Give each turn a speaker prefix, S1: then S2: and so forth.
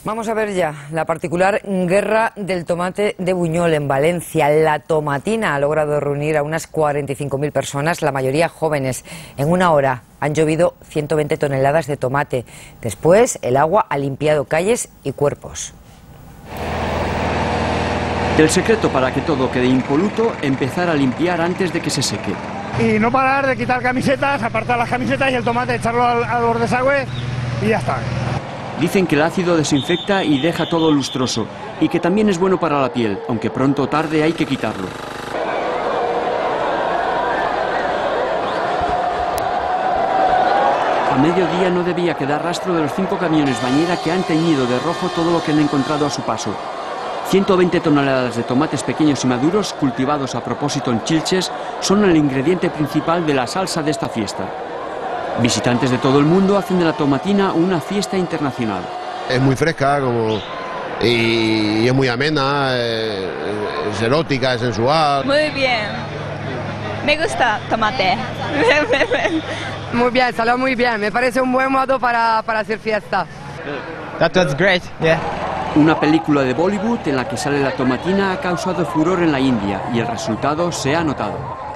S1: Vamos a ver ya la particular guerra del tomate de Buñol en Valencia. La tomatina ha logrado reunir a unas 45.000 personas, la mayoría jóvenes. En una hora han llovido 120 toneladas de tomate. Después, el agua ha limpiado calles y cuerpos.
S2: El secreto para que todo quede impoluto, empezar a limpiar antes de que se seque.
S3: Y no parar de quitar camisetas, apartar las camisetas y el tomate, echarlo a los desagües y ya está.
S2: Dicen que el ácido desinfecta y deja todo lustroso, y que también es bueno para la piel, aunque pronto o tarde hay que quitarlo. A mediodía no debía quedar rastro de los 5 camiones bañera que han teñido de rojo todo lo que han encontrado a su paso. 120 toneladas de tomates pequeños y maduros, cultivados a propósito en Chilches, son el ingrediente principal de la salsa de esta fiesta. Visitantes de todo el mundo hacen de la tomatina una fiesta internacional.
S4: Es muy fresca y es muy amena, es erótica, es sensual.
S5: Muy bien. Me gusta tomate.
S6: Muy bien, salió muy bien. Me parece un buen modo para hacer fiesta.
S7: That was great, yeah.
S2: Una película de Bollywood en la que sale la tomatina ha causado furor en la India y el resultado se ha notado.